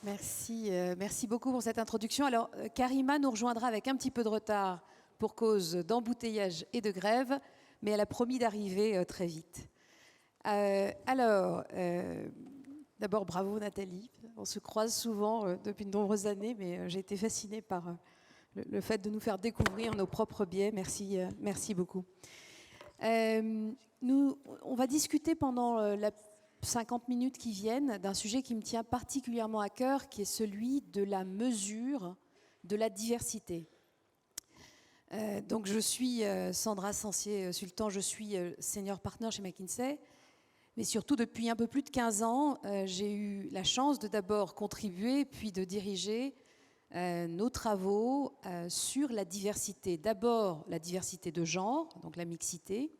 Merci beaucoup pour cette introduction. Alors, Karima nous rejoindra avec un petit peu de retard pour cause d'embouteillage et de grève, mais elle a promis d'arriver très vite. D'abord, bravo Nathalie. On se croise souvent depuis de nombreuses années, mais j'ai été fascinée par le fait de nous faire découvrir nos propres biais. Merci beaucoup. On va discuter pendant la 50 minutes qui viennent d'un sujet qui me tient particulièrement à cœur, qui est celui de la mesure de la diversité. Donc je suis Sandra Sancier-Sultan, je suis senior partner chez McKinsey, mais surtout depuis un peu plus de 15 ans, j'ai eu la chance de d'abord contribuer, puis de diriger nos travaux sur la diversité. D'abord la diversité de genre, donc la mixité,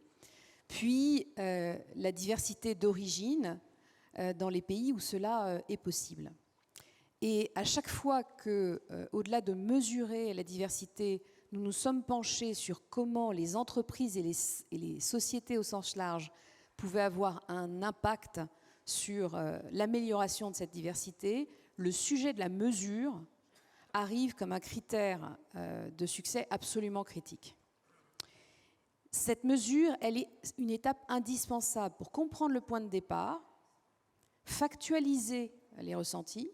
puis la diversité d'origine dans les pays où cela est possible. Et à chaque fois que, au-delà de mesurer la diversité, nous nous sommes penchés sur comment les entreprises et les sociétés au sens large pouvaient avoir un impact sur l'amélioration de cette diversité, le sujet de la mesure arrive comme un critère de succès absolument critique. Cette mesure, elle est une étape indispensable pour comprendre le point de départ, factualiser les ressentis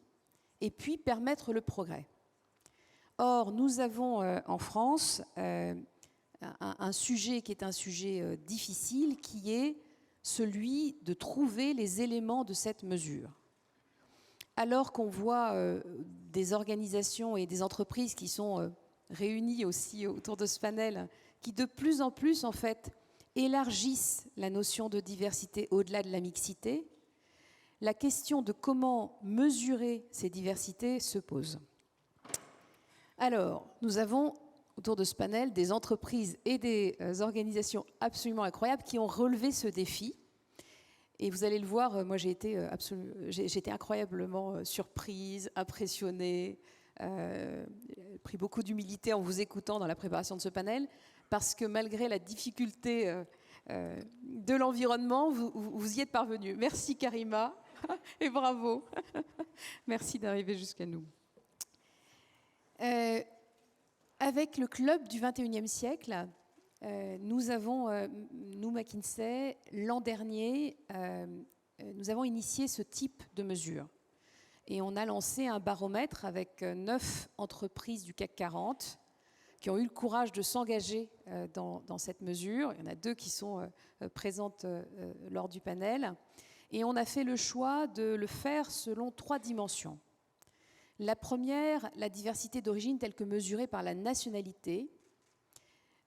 et puis permettre le progrès. Or, nous avons en France un sujet qui est un sujet difficile, qui est celui de trouver les éléments de cette mesure. Alors qu'on voit des organisations et des entreprises qui sont réunies aussi autour de ce panel, qui de plus en plus, en fait, élargissent la notion de diversité au-delà de la mixité, la question de comment mesurer ces diversités se pose. Alors, nous avons autour de ce panel des entreprises et des organisations absolument incroyables qui ont relevé ce défi. Et vous allez le voir, moi j'ai été incroyablement surprise, impressionnée, pris beaucoup d'humilité en vous écoutant dans la préparation de ce panel, parce que malgré la difficulté de l'environnement, vous y êtes parvenus. Merci Karima et bravo. Merci d'arriver jusqu'à nous. Avec le club du 21e siècle, nous avons, nous McKinsey, l'an dernier, nous avons initié ce type de mesure. Et on a lancé un baromètre avec 9 entreprises du CAC 40 qui ont eu le courage de s'engager dans cette mesure. Il y en a 2 qui sont présentes lors du panel. Et on a fait le choix de le faire selon 3 dimensions. La première, la diversité d'origine telle que mesurée par la nationalité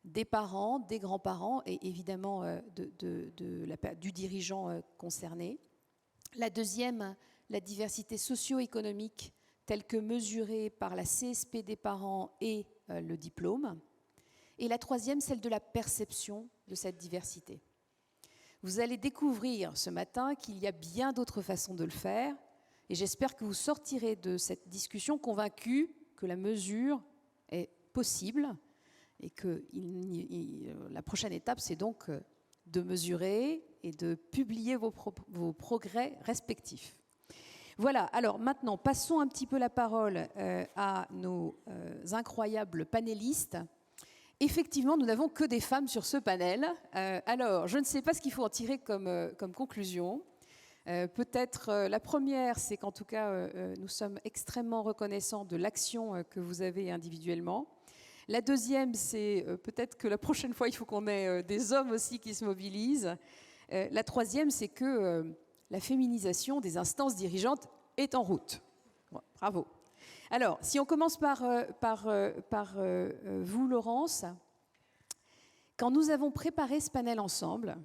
des parents, des grands-parents et évidemment du dirigeant concerné. La deuxième, la diversité socio-économique telle que mesurée par la CSP des parents et le diplôme. Et la troisième, celle de la perception de cette diversité. Vous allez découvrir ce matin qu'il y a bien d'autres façons de le faire et j'espère que vous sortirez de cette discussion convaincus que la mesure est possible et que la prochaine étape, c'est donc de mesurer et de publier vos progrès respectifs. Voilà, alors maintenant, passons un petit peu la parole à nos incroyables panélistes. Effectivement, nous n'avons que des femmes sur ce panel. Alors, je ne sais pas ce qu'il faut en tirer comme conclusion. Peut-être la première, c'est qu'en tout cas, nous sommes extrêmement reconnaissants de l'action que vous avez individuellement. La deuxième, c'est peut-être que la prochaine fois, il faut qu'on ait des hommes aussi qui se mobilisent. La troisième, c'est que la féminisation des instances dirigeantes est en route. Bon, bravo. Alors, si on commence par vous, Laurence, quand nous avons préparé ce panel ensemble,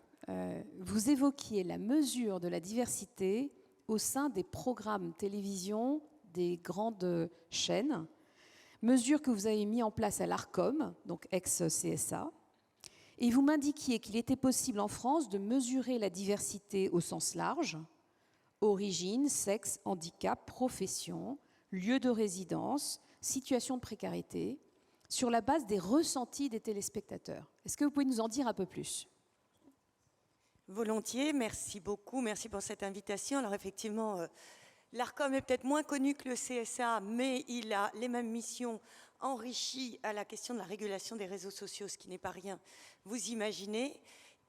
vous évoquiez la mesure de la diversité au sein des programmes télévision des grandes chaînes, mesure que vous avez mis en place à l'ARCOM, donc ex-CSA, et vous m'indiquiez qu'il était possible en France de mesurer la diversité au sens large, origine, sexe, handicap, profession, lieu de résidence, situation de précarité, sur la base des ressentis des téléspectateurs. Est-ce que vous pouvez nous en dire un peu plus ? Volontiers, merci beaucoup, merci pour cette invitation. Alors effectivement, L'ARCOM est peut-être moins connu que le CSA, mais il a les mêmes missions enrichies à la question de la régulation des réseaux sociaux, ce qui n'est pas rien, vous imaginez.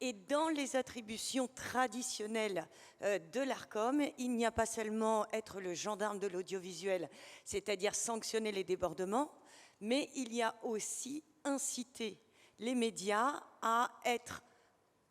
Et dans les attributions traditionnelles de l'ARCOM, il n'y a pas seulement être le gendarme de l'audiovisuel, c'est-à-dire sanctionner les débordements, mais il y a aussi inciter les médias à être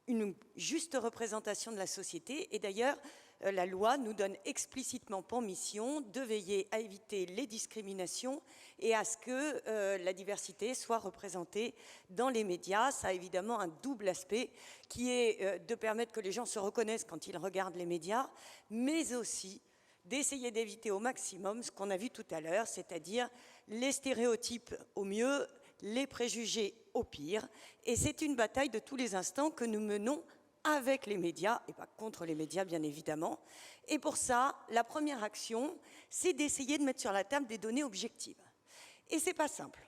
une juste représentation de la société. Et d'ailleurs, la loi nous donne explicitement pour mission de veiller à éviter les discriminations et à ce que la diversité soit représentée dans les médias. Ça a évidemment un double aspect qui est de permettre que les gens se reconnaissent quand ils regardent les médias, mais aussi d'essayer d'éviter au maximum ce qu'on a vu tout à l'heure, c'est-à-dire les stéréotypes au mieux, les préjugés au pire. Et c'est une bataille de tous les instants que nous menons avec les médias, et pas contre les médias bien évidemment. Et pour ça, la première action, c'est d'essayer de mettre sur la table des données objectives. Et c'est pas simple,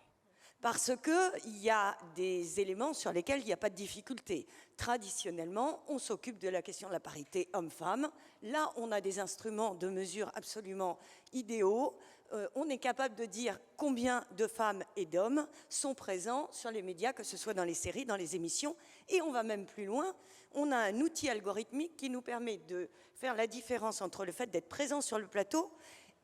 parce qu'il y a des éléments sur lesquels il n'y a pas de difficulté. Traditionnellement, on s'occupe de la question de la parité homme-femme. Là, on a des instruments de mesure absolument idéaux. On est capable de dire combien de femmes et d'hommes sont présents sur les médias, que ce soit dans les séries, dans les émissions, et on va même plus loin. On a un outil algorithmique qui nous permet de faire la différence entre le fait d'être présent sur le plateau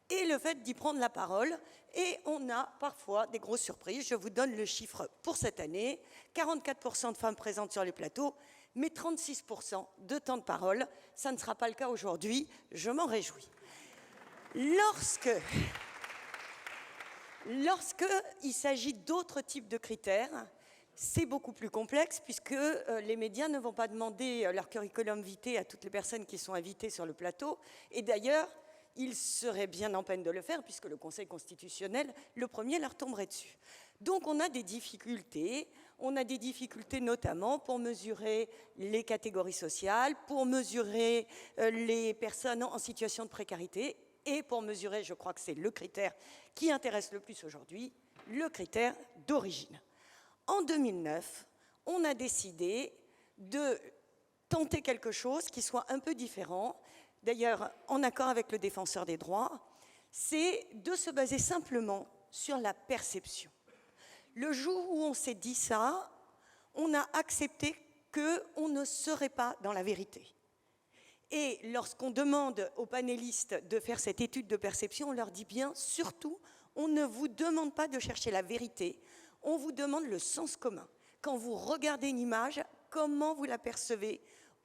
et le fait d'y prendre la parole. Et on a parfois des grosses surprises. Je vous donne le chiffre pour cette année. 44% de femmes présentes sur les plateaux, mais 36% de temps de parole. Ça ne sera pas le cas aujourd'hui. Je m'en réjouis. Lorsqu'il s'agit d'autres types de critères, c'est beaucoup plus complexe puisque les médias ne vont pas demander leur curriculum vitae à toutes les personnes qui sont invitées sur le plateau. Et d'ailleurs, ils seraient bien en peine de le faire puisque le Conseil constitutionnel, le premier, leur tomberait dessus. Donc on a des difficultés. On a des difficultés notamment pour mesurer les catégories sociales, pour mesurer les personnes en situation de précarité et pour mesurer, je crois que c'est le critère qui intéresse le plus aujourd'hui, le critère d'origine. En 2009, on a décidé de tenter quelque chose qui soit un peu différent, d'ailleurs en accord avec le défenseur des droits, c'est de se baser simplement sur la perception. Le jour où on s'est dit ça, on a accepté qu'on ne serait pas dans la vérité. Et lorsqu'on demande aux panélistes de faire cette étude de perception, on leur dit bien, surtout, on ne vous demande pas de chercher la vérité, on vous demande le sens commun. Quand vous regardez une image, comment vous la percevez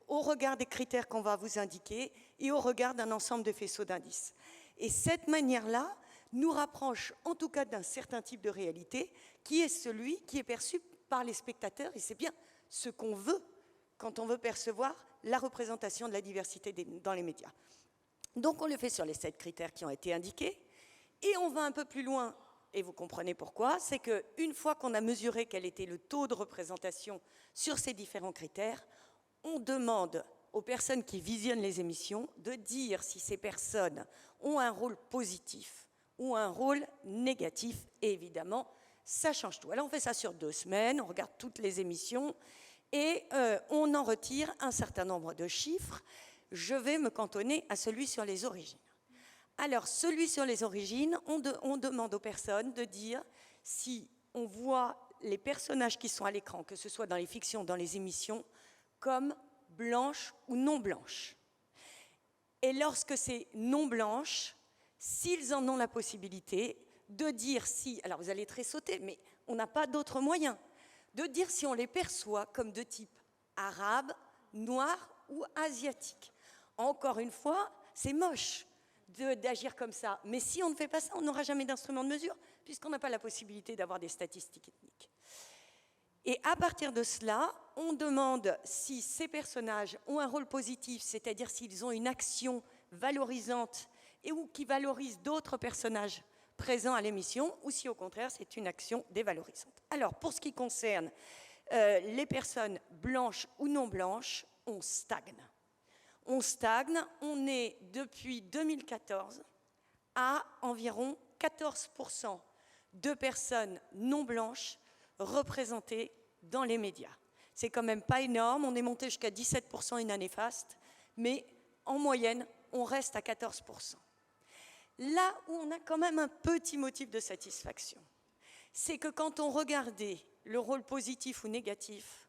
au regard des critères qu'on va vous indiquer et au regard d'un ensemble de faisceaux d'indices. Et cette manière-là nous rapproche en tout cas d'un certain type de réalité qui est celui qui est perçu par les spectateurs, et c'est bien ce qu'on veut quand on veut percevoir la représentation de la diversité dans les médias. Donc on le fait sur les 7 critères qui ont été indiqués, et on va un peu plus loin, et vous comprenez pourquoi, c'est qu'une fois qu'on a mesuré quel était le taux de représentation sur ces différents critères, on demande aux personnes qui visionnent les émissions de dire si ces personnes ont un rôle positif ou un rôle négatif, et évidemment, ça change tout. Alors on fait ça sur 2 semaines, on regarde toutes les émissions, et on en retire un certain nombre de chiffres. Je vais me cantonner à celui sur les origines. Alors, celui sur les origines, on demande aux personnes de dire si on voit les personnages qui sont à l'écran, que ce soit dans les fictions, dans les émissions, comme blanches ou non blanches. Et lorsque c'est non blanche, s'ils en ont la possibilité, de dire si, alors vous allez tressauter, mais on n'a pas d'autre moyen, de dire si on les perçoit comme de type arabe, noir ou asiatique. Encore une fois, c'est moche d'agir comme ça, mais si on ne fait pas ça, on n'aura jamais d'instrument de mesure, puisqu'on n'a pas la possibilité d'avoir des statistiques ethniques. Et à partir de cela, on demande si ces personnages ont un rôle positif, c'est-à-dire s'ils ont une action valorisante et ou qui valorise d'autres personnages présents à l'émission, ou si au contraire c'est une action dévalorisante. Alors pour ce qui concerne les personnes blanches ou non blanches, on stagne. On stagne, on est depuis 2014 à environ 14% de personnes non blanches représentées dans les médias. C'est quand même pas énorme, on est monté jusqu'à 17% une année faste, mais en moyenne, on reste à 14%. Là où on a quand même un petit motif de satisfaction, c'est que quand on regardait le rôle positif ou négatif,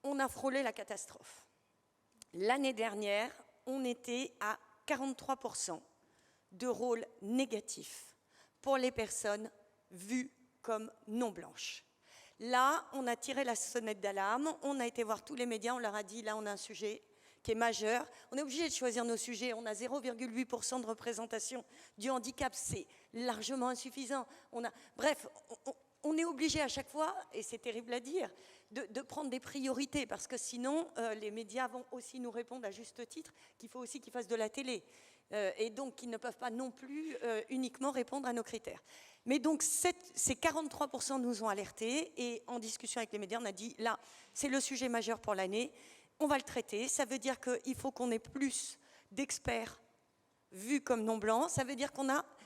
on a frôlé la catastrophe. L'année dernière, on était à 43% de rôle négatif pour les personnes vues comme non blanches. Là, on a tiré la sonnette d'alarme, on a été voir tous les médias, on leur a dit, là, on a un sujet qui est majeur. On est obligé de choisir nos sujets. On a 0,8% de représentation du handicap. C'est largement insuffisant. Bref, on est obligé à chaque fois, et c'est terrible à dire, de prendre des priorités, parce que sinon, les médias vont aussi nous répondre à juste titre qu'il faut aussi qu'ils fassent de la télé. Et donc, ils ne peuvent pas non plus uniquement répondre à nos critères. Mais donc, ces 43% nous ont alertés, et en discussion avec les médias, on a dit, là, c'est le sujet majeur pour l'année, on va le traiter. Ça veut dire qu'il faut qu'on ait plus d'experts vus comme non blancs. Ça veut dire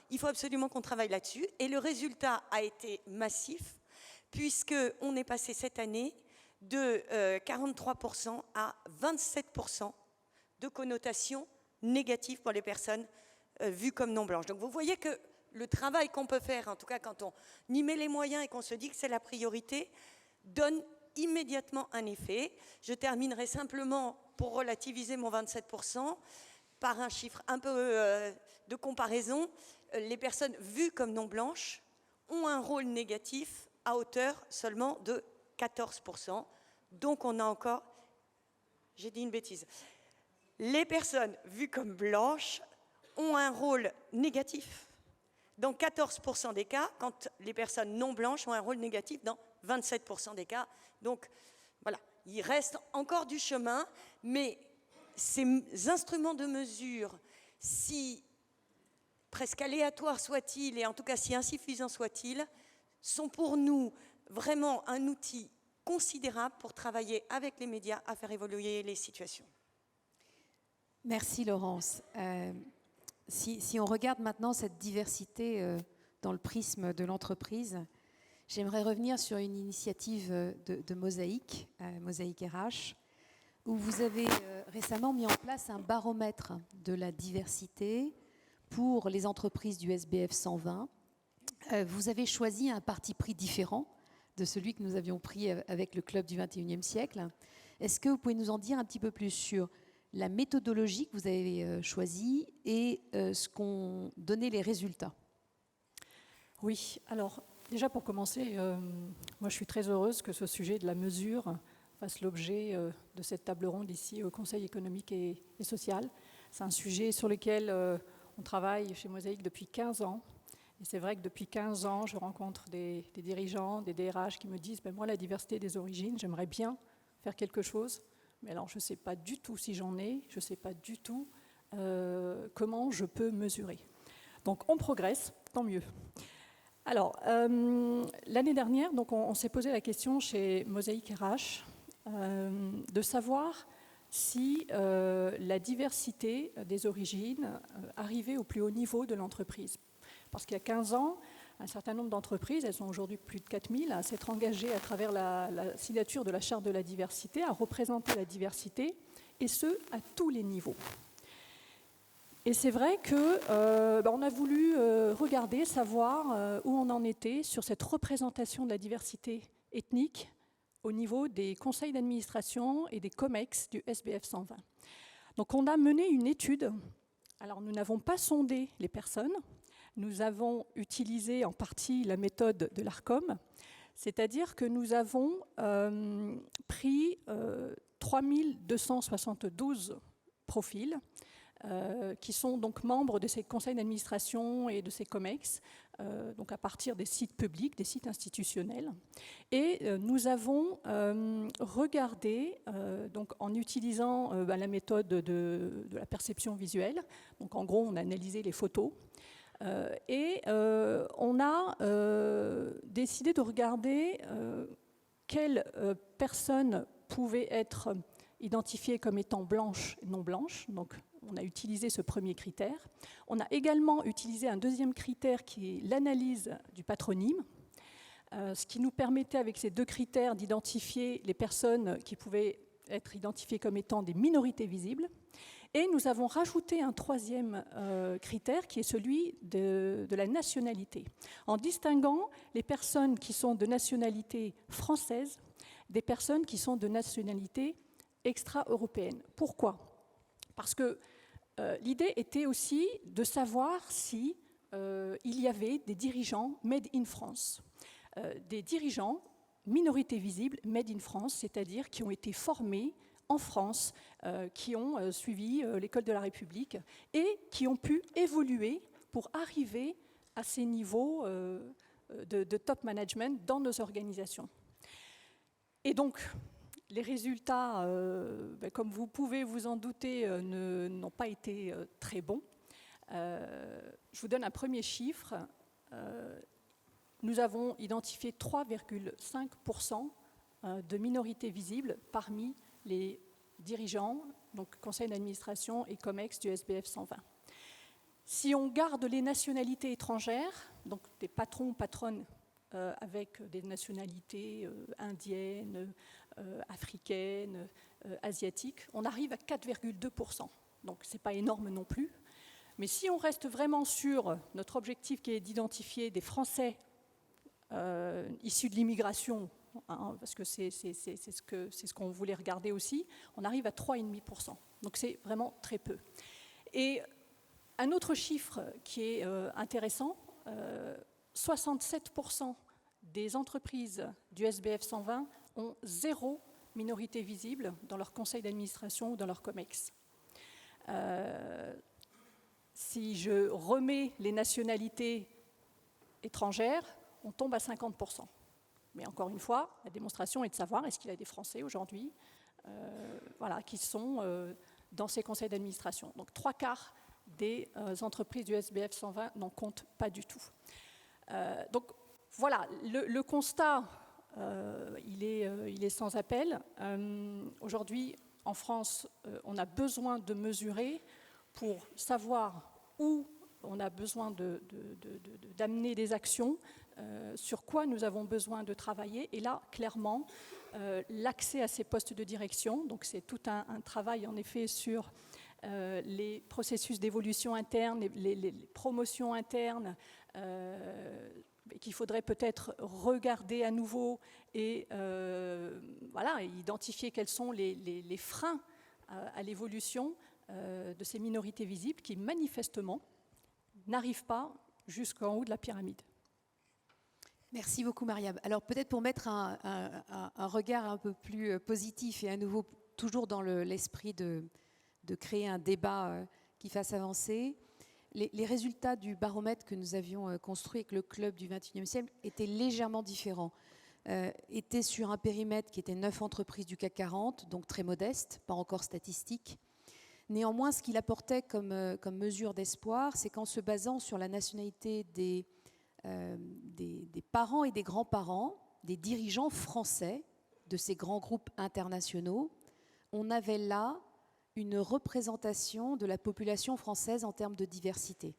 il faut absolument qu'on travaille là-dessus. Et le résultat a été massif, puisqu'on est passé cette année de 43% à 27% de connotation négative pour les personnes vues comme non blanches. Donc vous voyez que le travail qu'on peut faire, en tout cas quand on y met les moyens et qu'on se dit que c'est la priorité, donne immédiatement un effet. Je terminerai simplement, pour relativiser mon 27%, par un chiffre un peu de comparaison. Les personnes vues comme non blanches ont un rôle négatif à hauteur seulement de 14%. Donc on a encore... J'ai dit une bêtise. Les personnes vues comme blanches ont un rôle négatif dans 14% des cas, quand les personnes non blanches ont un rôle négatif dans 27% des cas. Donc, voilà, il reste encore du chemin, mais ces instruments de mesure, si presque aléatoires soient-ils, et en tout cas si insuffisants soient-ils, sont pour nous vraiment un outil considérable pour travailler avec les médias à faire évoluer les situations. Merci Laurence. Si on regarde maintenant cette diversité dans le prisme de l'entreprise, j'aimerais revenir sur une initiative de Mosaïque, Mosaïque RH, où vous avez récemment mis en place un baromètre de la diversité pour les entreprises du SBF 120. Vous avez choisi un parti pris différent de celui que nous avions pris avec le Club du 21e siècle. Est-ce que vous pouvez nous en dire un petit peu plus sur la méthodologie que vous avez choisie et ce qu'ont donné les résultats? Oui, alors déjà pour commencer, moi je suis très heureuse que ce sujet de la mesure fasse l'objet de cette table ronde ici au Conseil économique et social. C'est un sujet sur lequel on travaille chez Mosaïque depuis 15 ans. Et c'est vrai que depuis 15 ans, je rencontre des dirigeants, des DRH qui me disent moi la diversité des origines, j'aimerais bien faire quelque chose. Mais alors, je ne sais pas du tout si j'en ai, je ne sais pas du tout comment je peux mesurer. Donc, on progresse, tant mieux. Alors, l'année dernière, donc, on s'est posé la question chez Mosaïque RH de savoir si la diversité des origines arrivait au plus haut niveau de l'entreprise. Parce qu'il y a 15 ans, un certain nombre d'entreprises, elles sont aujourd'hui plus de 4000, à s'être engagées à travers la signature de la Charte de la diversité, à représenter la diversité, et ce, à tous les niveaux. Et c'est vrai qu'on a voulu regarder, savoir où on en était sur cette représentation de la diversité ethnique au niveau des conseils d'administration et des COMEX du SBF 120. Donc on a mené une étude. Alors nous n'avons pas sondé les personnes. Nous avons utilisé en partie la méthode de l'ARCOM, c'est-à-dire que nous avons pris 3272 profils qui sont donc membres de ces conseils d'administration et de ces COMEX, donc à partir des sites publics, des sites institutionnels. Et nous avons regardé, donc en utilisant la méthode de la perception visuelle, donc en gros on a analysé les photos, et on a décidé de regarder quelles personnes pouvaient être identifiées comme étant blanches et non blanches. Donc, on a utilisé ce premier critère. On a également utilisé un deuxième critère qui est l'analyse du patronyme, ce qui nous permettait avec ces deux critères d'identifier les personnes qui pouvaient être identifiées comme étant des minorités visibles. Et nous avons rajouté un troisième critère qui est celui de la nationalité, en distinguant les personnes qui sont de nationalité française des personnes qui sont de nationalité extra-européenne. Pourquoi ? Parce que l'idée était aussi de savoir si il y avait des dirigeants made in France, des dirigeants minorités visibles made in France, c'est-à-dire qui ont été formés en France, qui ont suivi l'école de la République et qui ont pu évoluer pour arriver à ces niveaux de top management dans nos organisations. Et donc, les résultats, comme vous pouvez vous en douter, n'ont pas été très bons. Je vous donne un premier chiffre. Nous avons identifié 3,5% de minorités visibles parmi les dirigeants, donc conseil d'administration et COMEX du SBF 120. Si on garde les nationalités étrangères, donc des patrons ou patronnes avec des nationalités indiennes, africaines, asiatiques, on arrive à 4,2%. Donc ce n'est pas énorme non plus. Mais si on reste vraiment sur notre objectif qui est d'identifier des Français issus de l'immigration, parce que c'est ce qu'on voulait regarder aussi, on arrive à 3,5%. Donc c'est vraiment très peu. Et un autre chiffre qui est intéressant, 67% des entreprises du SBF 120 ont 0 minorité visible dans leur conseil d'administration ou dans leur COMEX. Si je remets les nationalités étrangères, on tombe à 50%. Mais encore une fois, la démonstration est de savoir est-ce qu'il y a des Français aujourd'hui qui sont dans ces conseils d'administration. Donc 3/4 des entreprises du SBF 120 n'en comptent pas du tout. Donc voilà, le constat, il est sans appel. Aujourd'hui, en France, on a besoin de mesurer pour savoir où on a besoin d'amener des actions, sur quoi nous avons besoin de travailler. Et là, clairement, l'accès à ces postes de direction, donc c'est tout un travail en effet sur les processus d'évolution interne, les promotions internes, qu'il faudrait peut-être regarder à nouveau et identifier quels sont les freins à l'évolution de ces minorités visibles qui manifestement n'arrivent pas jusqu'en haut de la pyramide. Merci beaucoup, Mariam. Alors peut-être pour mettre un regard un peu plus positif et à nouveau toujours dans l'esprit de créer un débat qui fasse avancer, les résultats du baromètre que nous avions construit avec le club du XXIe siècle étaient légèrement différents. Étaient sur un périmètre qui était 9 entreprises du CAC 40, donc très modeste, pas encore statistique. Néanmoins, ce qu'il apportait comme mesure d'espoir, c'est qu'en se basant sur la nationalité des parents et des grands-parents, des dirigeants français de ces grands groupes internationaux, on avait là une représentation de la population française en termes de diversité.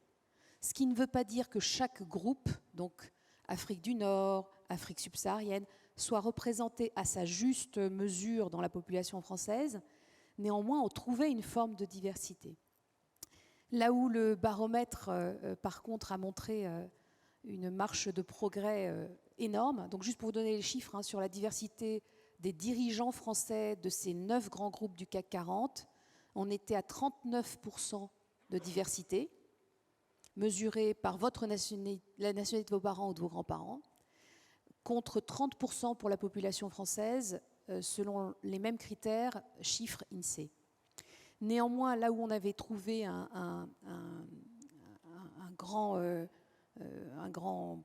Ce qui ne veut pas dire que chaque groupe, donc Afrique du Nord, Afrique subsaharienne, soit représenté à sa juste mesure dans la population française. Néanmoins, on trouvait une forme de diversité. Là où le baromètre, par contre, a montré une marche de progrès énorme, donc juste pour vous donner les chiffres sur la diversité des dirigeants français de ces 9 grands groupes du CAC 40, on était à 39% de diversité, mesurée par la nationalité de vos parents ou de vos grands-parents, contre 30% pour la population française, selon les mêmes critères, chiffres INSEE. Néanmoins, là où on avait trouvé un grand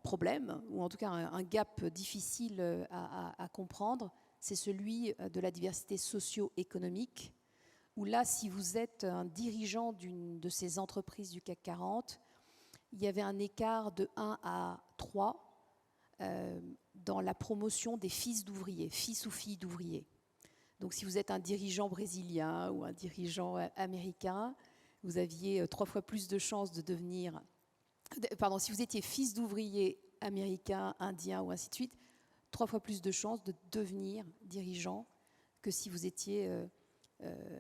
problème, ou en tout cas un gap difficile à comprendre, c'est celui de la diversité socio-économique, où là, si vous êtes un dirigeant d'une de ces entreprises du CAC 40, il y avait un écart de 1 à 3 dans la promotion des fils d'ouvriers, fils ou filles d'ouvriers. Donc si vous êtes un dirigeant brésilien ou un dirigeant américain, vous aviez 3 fois plus de chances de devenir... Pardon, si vous étiez fils d'ouvrier américain, indien ou ainsi de suite, 3 fois plus de chances de devenir dirigeant que si vous étiez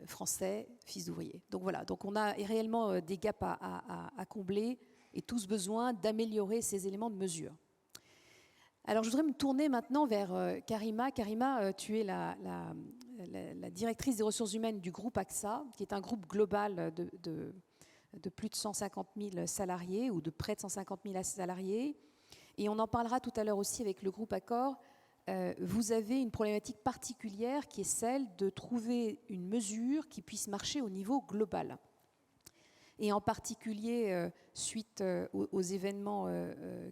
français, fils d'ouvriers. Donc voilà, donc on a réellement des gaps à combler et tous besoin d'améliorer ces éléments de mesure. Alors je voudrais me tourner maintenant vers Karima. Karima, tu es la directrice des ressources humaines du groupe AXA, qui est un groupe global de plus de 150 000 salariés ou de près de 150 000 salariés. Et on en parlera tout à l'heure aussi avec le groupe Accor. Vous avez une problématique particulière qui est celle de trouver une mesure qui puisse marcher au niveau global. Et en particulier, suite aux événements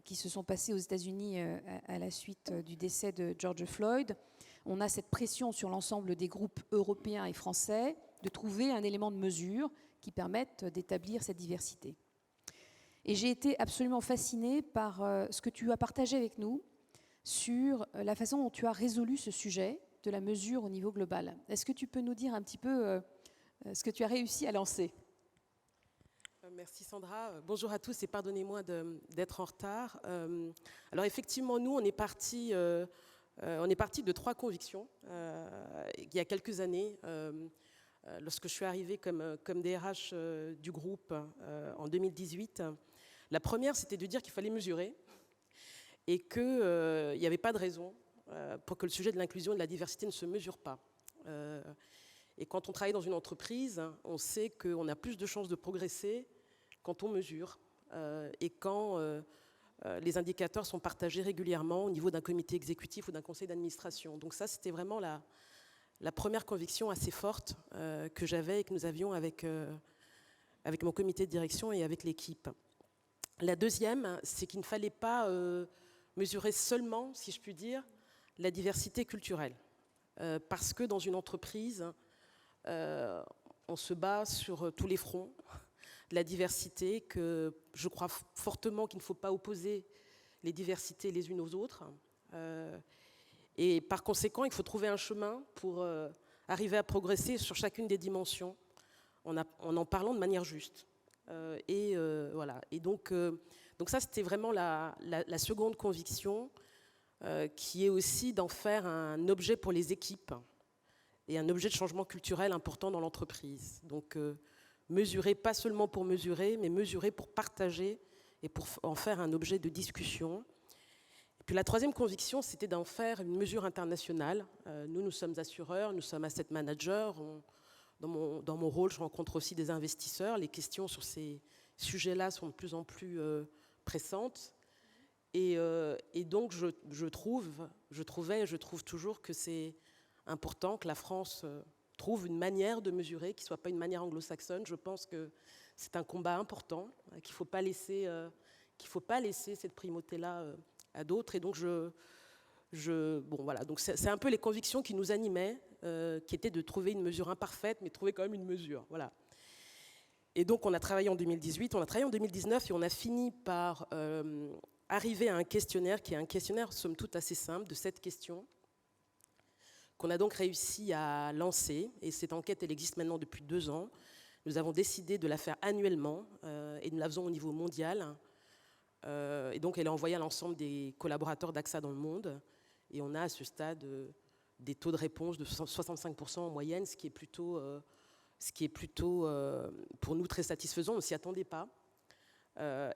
qui se sont passés aux États-Unis à la suite du décès de George Floyd, on a cette pression sur l'ensemble des groupes européens et français de trouver un élément de mesure qui permette d'établir cette diversité. Et j'ai été absolument fascinée par ce que tu as partagé avec nous sur la façon dont tu as résolu ce sujet de la mesure au niveau global. Est-ce que tu peux nous dire un petit peu ce que tu as réussi à lancer ? Merci Sandra. Bonjour à tous et pardonnez-moi d'être en retard. Alors effectivement, nous, on est parti de 3 convictions il y a quelques années. Lorsque je suis arrivée comme DRH du groupe en 2018, la première, c'était de dire qu'il fallait mesurer et qu'il n'y avait pas de raison pour que le sujet de l'inclusion et de la diversité ne se mesure pas. Et quand on travaille dans une entreprise, on sait qu'on a plus de chances de progresser quand on mesure et quand les indicateurs sont partagés régulièrement au niveau d'un comité exécutif ou d'un conseil d'administration. Donc ça, c'était vraiment la première conviction assez forte que j'avais et que nous avions avec mon comité de direction et avec l'équipe. La deuxième, c'est qu'il ne fallait pas mesurer seulement, si je puis dire, la diversité culturelle. Parce que dans une entreprise, on se bat sur tous les fronts. La diversité, que je crois fortement qu'il ne faut pas opposer les diversités les unes aux autres. Et par conséquent, il faut trouver un chemin pour arriver à progresser sur chacune des dimensions en parlant de manière juste. Voilà. Et donc ça, c'était vraiment la seconde conviction, qui est aussi d'en faire un objet pour les équipes et un objet de changement culturel important dans l'entreprise. Donc mesurer, pas seulement pour mesurer, mais mesurer pour partager et pour en faire un objet de discussion. Et puis la troisième conviction, c'était d'en faire une mesure internationale. Nous sommes assureurs, nous sommes asset managers. Dans mon rôle, je rencontre aussi des investisseurs. Les questions sur ces sujets-là sont de plus en plus pressantes. Et donc, je trouve toujours que c'est important que la France trouve une manière de mesurer qui ne soit pas une manière anglo-saxonne. Je pense que c'est un combat important, qu'il ne faut pas laisser cette primauté-là à d'autres. Et donc, bon, voilà. Donc c'est un peu les convictions qui nous animaient, qui étaient de trouver une mesure imparfaite, mais trouver quand même une mesure. Voilà. Et donc, on a travaillé en 2018, on a travaillé en 2019 et on a fini par arriver à un questionnaire qui est un questionnaire, somme toute, assez simple, de 7 questions, qu'on a donc réussi à lancer. Et cette enquête, elle existe maintenant depuis 2 ans. Nous avons décidé de la faire annuellement et nous la faisons au niveau mondial. Et donc, elle est envoyée à l'ensemble des collaborateurs d'AXA dans le monde. Et on a à ce stade des taux de réponse de 65% en moyenne, ce qui est plutôt pour nous très satisfaisant. On ne s'y attendait pas.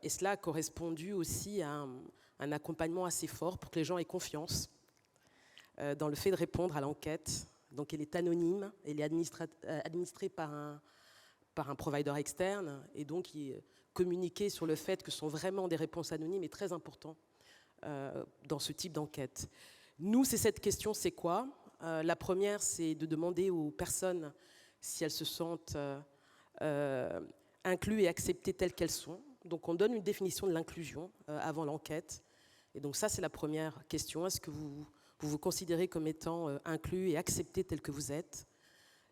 Et cela a correspondu aussi à un accompagnement assez fort pour que les gens aient confiance dans le fait de répondre à l'enquête. Donc elle est anonyme, elle est administrée par un provider externe, et donc communiquer sur le fait que ce sont vraiment des réponses anonymes est très important dans ce type d'enquête. Nous, c'est cette question, c'est quoi ? La première, c'est de demander aux personnes si elles se sentent incluses et acceptées telles qu'elles sont. Donc on donne une définition de l'inclusion avant l'enquête. Et donc ça, c'est la première question. Est-ce que vous vous considérez comme étant inclus et accepté tel que vous êtes ?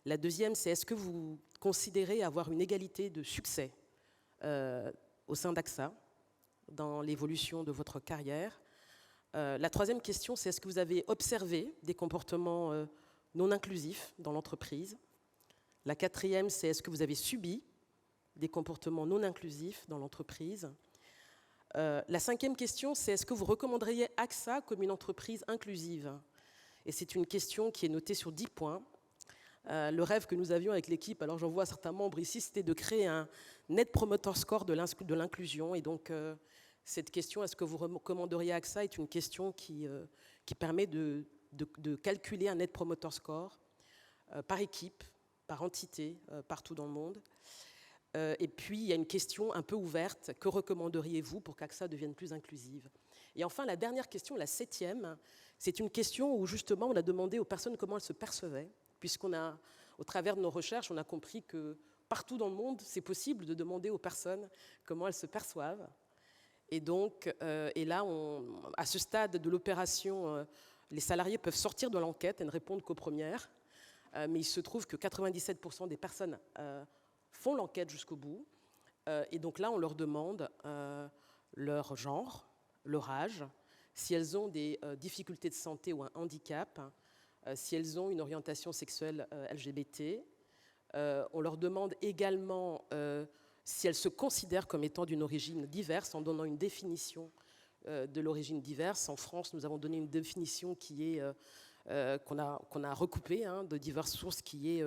La deuxième, c'est est-ce que vous considérez avoir une égalité de succès au sein d'AXA dans l'évolution de votre carrière ? La troisième question, c'est est-ce que vous avez observé des comportements non inclusifs dans l'entreprise ? La quatrième, c'est est-ce que vous avez subi des comportements non inclusifs dans l'entreprise ? La cinquième question, c'est est-ce que vous recommanderiez AXA comme une entreprise inclusive ? Et c'est une question qui est notée sur 10 points. Le rêve que nous avions avec l'équipe, alors j'en vois certains membres ici, c'était de créer un Net Promoter Score de l'inclusion. Et donc, cette question, est-ce que vous recommanderiez AXA, est une question qui permet de calculer un Net Promoter Score par équipe, par entité, partout dans le monde. Et puis, il y a une question un peu ouverte. Que recommanderiez-vous pour qu'AXA devienne plus inclusive? Et enfin, la dernière question, la 7e, c'est une question où justement on a demandé aux personnes comment elles se percevaient, au travers de nos recherches, on a compris que partout dans le monde, c'est possible de demander aux personnes comment elles se perçoivent. Et donc, là, à ce stade de l'opération, les salariés peuvent sortir de l'enquête et ne répondre qu'aux premières. Mais il se trouve que 97% des personnes font l'enquête jusqu'au bout. Et donc là, on leur demande leur genre, leur âge, si elles ont des difficultés de santé ou un handicap, si elles ont une orientation sexuelle LGBT. On leur demande également si elles se considèrent comme étant d'une origine diverse, en donnant une définition de l'origine diverse. En France, nous avons donné une définition qui est qu'on a recoupée de diverses sources, qui est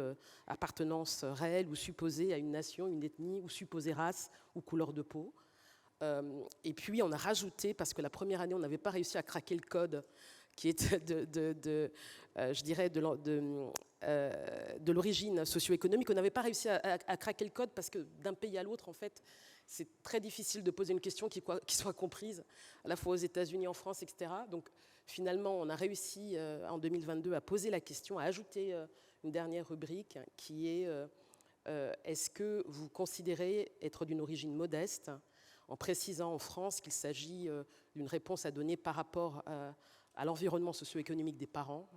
appartenance réelle ou supposée à une nation, une ethnie, ou supposée race ou couleur de peau. Et puis on a rajouté, parce que la première année on n'avait pas réussi à craquer le code qui est de l'origine socio-économique, on n'avait pas réussi à craquer le code parce que d'un pays à l'autre, en fait, c'est très difficile de poser une question qui soit comprise, à la fois aux États-Unis, en France, etc. Donc finalement, on a réussi en 2022 à poser la question, à ajouter une dernière rubrique qui est est-ce que vous considérez être d'une origine modeste, en précisant en France qu'il s'agit d'une réponse à donner par rapport à l'environnement socio-économique des parents,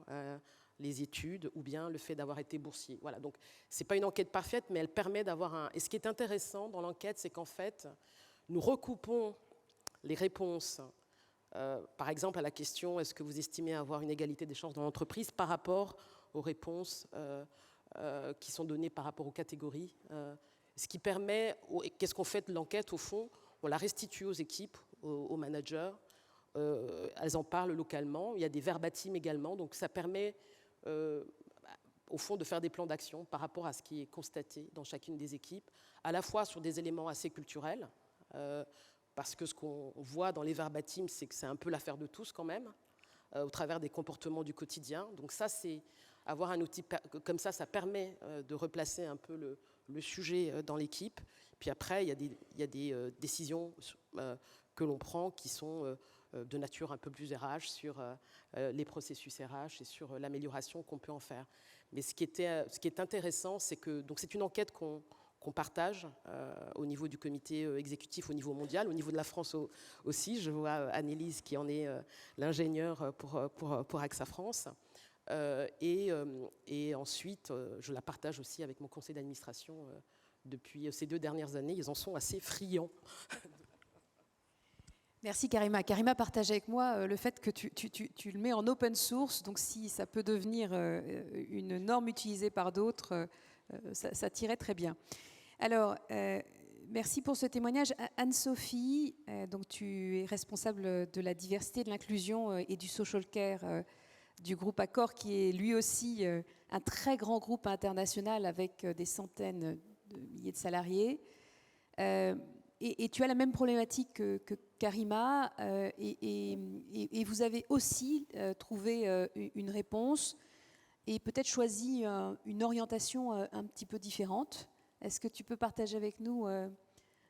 les études ou bien le fait d'avoir été boursier. Voilà, donc ce n'est pas une enquête parfaite, mais elle permet d'avoir un... Et ce qui est intéressant dans l'enquête, c'est qu'en fait, nous recoupons les réponses, par exemple à la question « Est-ce que vous estimez avoir une égalité des chances dans l'entreprise ?» par rapport aux réponses qui sont données par rapport aux catégories. Ce qui permet... Qu'est-ce qu'on fait de l'enquête au fond? On la restitue aux équipes, aux managers. Elles en parlent localement. Il y a des verbatims également. Donc ça permet, au fond, de faire des plans d'action par rapport à ce qui est constaté dans chacune des équipes, à la fois sur des éléments assez culturels, parce que ce qu'on voit dans les verbatims, c'est que c'est un peu l'affaire de tous quand même, au travers des comportements du quotidien. Donc ça, c'est avoir un outil comme ça permet de replacer un peu le sujet dans l'équipe. Puis après, il y a des décisions que l'on prend qui sont de nature un peu plus RH sur les processus RH et sur l'amélioration qu'on peut en faire. Mais ce qui est intéressant, c'est que c'est une enquête qu'on partage au niveau du comité exécutif, au niveau mondial, au niveau de la France aussi. Je vois Annelise qui en est l'ingénieure pour AXA France. Et ensuite, je la partage aussi avec mon conseil d'administration depuis ces 2 dernières années. Ils en sont assez friands. Merci Karima. Karima partage avec moi le fait que tu le mets en open source, donc si ça peut devenir une norme utilisée par d'autres, ça tirait très bien. Alors, merci pour ce témoignage. Anne-Sophie, donc tu es responsable de la diversité, de l'inclusion et du social care du groupe Accor, qui est lui aussi un très grand groupe international avec des centaines de milliers de salariés. Et tu as la même problématique que Karima, et vous avez aussi trouvé une réponse et peut-être choisi une orientation un petit peu différente. Est-ce que tu peux partager avec nous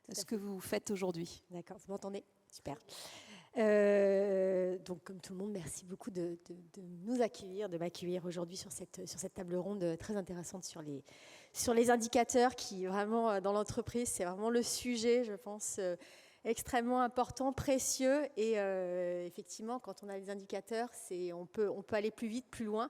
ce que vous faites aujourd'hui? D'accord, vous m'entendez? Super. Donc, comme tout le monde, merci beaucoup de nous accueillir, de m'accueillir aujourd'hui sur cette table ronde très intéressante sur les indicateurs qui, vraiment, dans l'entreprise, c'est vraiment le sujet, je pense, extrêmement important, précieux. Et effectivement, quand on a les indicateurs, on peut aller plus vite, plus loin.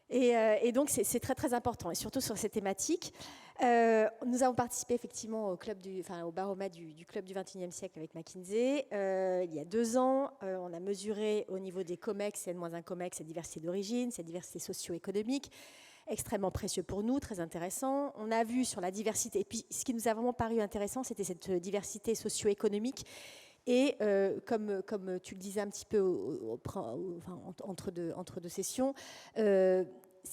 Et donc, c'est très, très important, et surtout sur ces thématiques. Nous avons participé effectivement au baromètre du Club du 21e siècle avec McKinsey. Il y a 2 ans, on a mesuré au niveau des COMEX et N-1 COMEX cette diversité d'origine, cette diversité socio-économique, extrêmement précieux pour nous, très intéressant. On a vu sur la diversité, et puis ce qui nous a vraiment paru intéressant, c'était cette diversité socio-économique. Et comme tu le disais un petit peu entre deux sessions, ce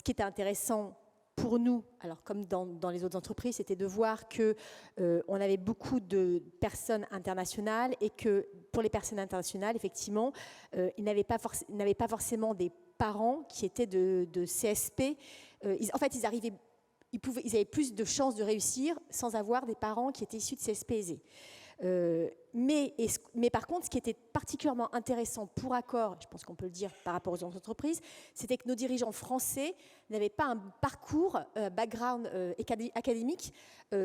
qui était intéressant pour nous, alors comme dans les autres entreprises, c'était de voir qu'on avait beaucoup de personnes internationales et que pour les personnes internationales, effectivement, ils n'avaient pas forcément des parents qui étaient de CSP. En fait, ils avaient plus de chances de réussir sans avoir des parents qui étaient issus de CSP aisés. Mais par contre, ce qui était particulièrement intéressant pour Accor, je pense qu'on peut le dire par rapport aux autres entreprises, c'était que nos dirigeants français n'avaient pas un parcours, background académique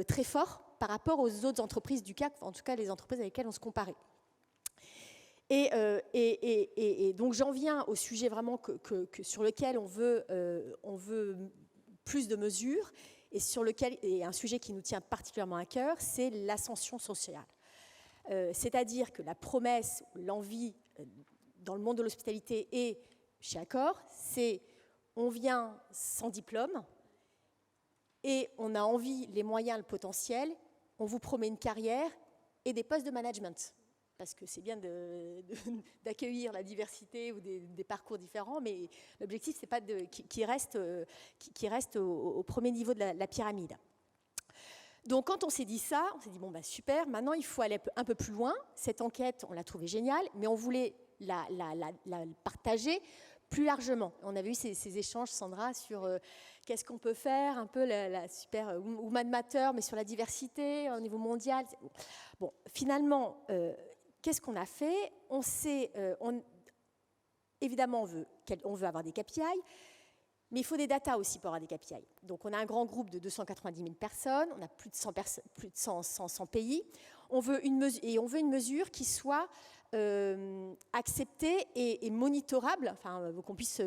très fort par rapport aux autres entreprises du CAC, en tout cas les entreprises avec lesquelles on se comparait. Et donc j'en viens au sujet vraiment sur lequel on veut plus de mesures et un sujet qui nous tient particulièrement à cœur, c'est l'ascension sociale. C'est-à-dire que la promesse, l'envie dans le monde de l'hospitalité et chez Accor, c'est on vient sans diplôme et on a envie, les moyens, le potentiel, on vous promet une carrière et des postes de management. Parce que c'est bien d'accueillir la diversité ou des parcours différents, mais l'objectif, c'est pas qu'ils restent au premier niveau de la pyramide. Donc quand on s'est dit ça, on s'est dit bon super, maintenant il faut aller un peu plus loin. Cette enquête, on l'a trouvée géniale, mais on voulait la partager plus largement. On avait eu ces échanges, Sandra, sur qu'est-ce qu'on peut faire, un peu la super woman matter, mais sur la diversité au niveau mondial. Bon, finalement, qu'est-ce qu'on a fait ? Évidemment, on veut avoir des KPI. Mais il faut des datas aussi pour avoir des KPI. Donc on a un grand groupe de 290 000 personnes, on a plus de 100 pays. On veut une mesure qui soit acceptée et monitorable, enfin qu'on puisse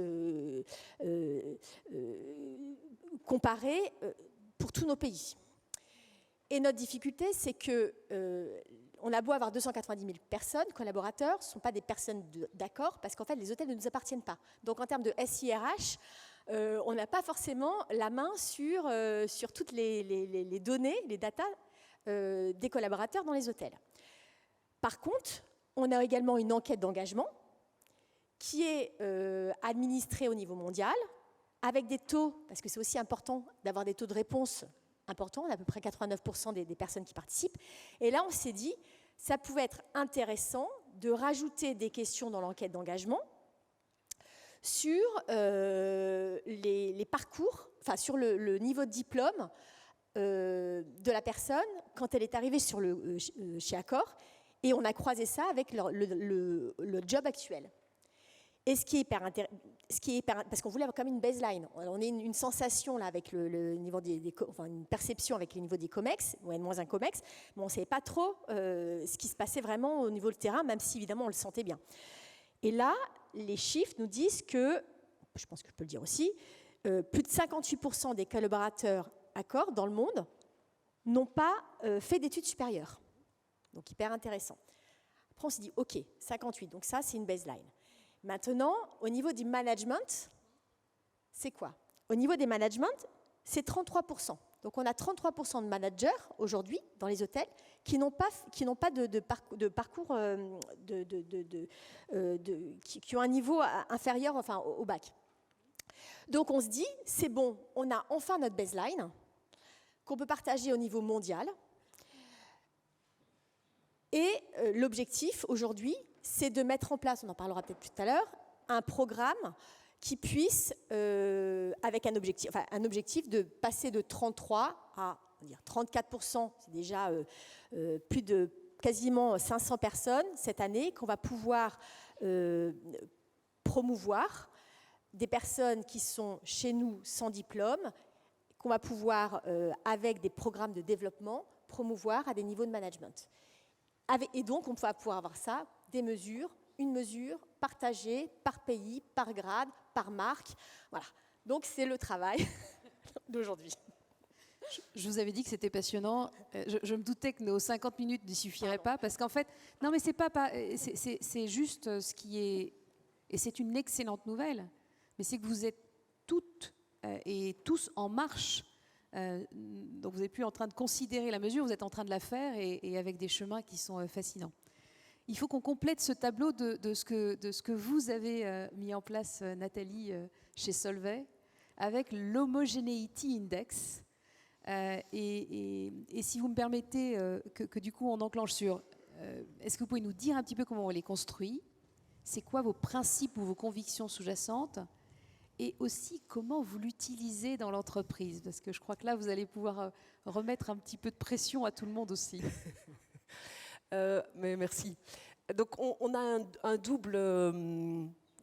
comparer pour tous nos pays. Et notre difficulté, c'est que on a beau avoir 290 000 personnes, collaborateurs, ce ne sont pas des personnes d'accord, parce qu'en fait les hôtels ne nous appartiennent pas. Donc en termes de SIRH, on n'a pas forcément la main sur toutes les données, les datas des collaborateurs dans les hôtels. Par contre, on a également une enquête d'engagement qui est administrée au niveau mondial, avec des taux, parce que c'est aussi important d'avoir des taux de réponse importants, on a à peu près 89% des personnes qui participent. Et là, on s'est dit, ça pouvait être intéressant de rajouter des questions dans l'enquête d'engagement sur les parcours, enfin sur le niveau de diplôme de la personne quand elle est arrivée chez Accor, et on a croisé ça avec le job actuel. Et ce qui est hyper intéressant, parce qu'on voulait avoir quand même une baseline. On a une sensation là avec le niveau enfin une perception avec le niveau des COMEX, ou N-1 COMEX, mais on ne savait pas trop ce qui se passait vraiment au niveau du terrain, même si évidemment on le sentait bien. Et là, les chiffres nous disent que, je pense que je peux le dire aussi, plus de 58% des collaborateurs Accor dans le monde n'ont pas fait d'études supérieures. Donc hyper intéressant. Après on s'est dit, ok, 58, donc ça c'est une baseline. Maintenant, au niveau du management, c'est quoi ? Au niveau des managements, c'est 33%. Donc on a 33% de managers aujourd'hui dans les hôtels qui n'ont pas de parcours, qui ont un niveau inférieur enfin, au bac. Donc on se dit, c'est bon, on a enfin notre baseline qu'on peut partager au niveau mondial. Et l'objectif aujourd'hui, c'est de mettre en place, on en parlera peut-être tout à l'heure, un programme qui puisse, avec un objectif de passer de 33 à on va dire 34%, c'est déjà plus de quasiment 500 personnes cette année qu'on va pouvoir promouvoir, des personnes qui sont chez nous sans diplôme, qu'on va pouvoir, avec des programmes de développement, promouvoir à des niveaux de management. Et donc, on va pouvoir avoir ça, une mesure partagée par pays, par grade, par marque. Voilà. Donc, c'est le travail d'aujourd'hui. Je vous avais dit que c'était passionnant. Je me doutais que nos 50 minutes n'y suffiraient pas, parce qu'en fait, non, mais c'est juste ce qui est, et c'est une excellente nouvelle, mais c'est que vous êtes toutes et tous en marche. Donc vous n'êtes plus en train de considérer la mesure, vous êtes en train de la faire et avec des chemins qui sont fascinants. Il faut qu'on complète ce tableau de ce que vous avez mis en place, Nathalie, chez Solvay, avec l'Homogeneity Index. Et si vous me permettez que du coup on enclenche sur... est-ce que vous pouvez nous dire un petit peu comment on les construit? C'est quoi vos principes ou vos convictions sous-jacentes? Et aussi comment vous l'utilisez dans l'entreprise? Parce que je crois que là, vous allez pouvoir remettre un petit peu de pression à tout le monde aussi. Mais merci. Donc on a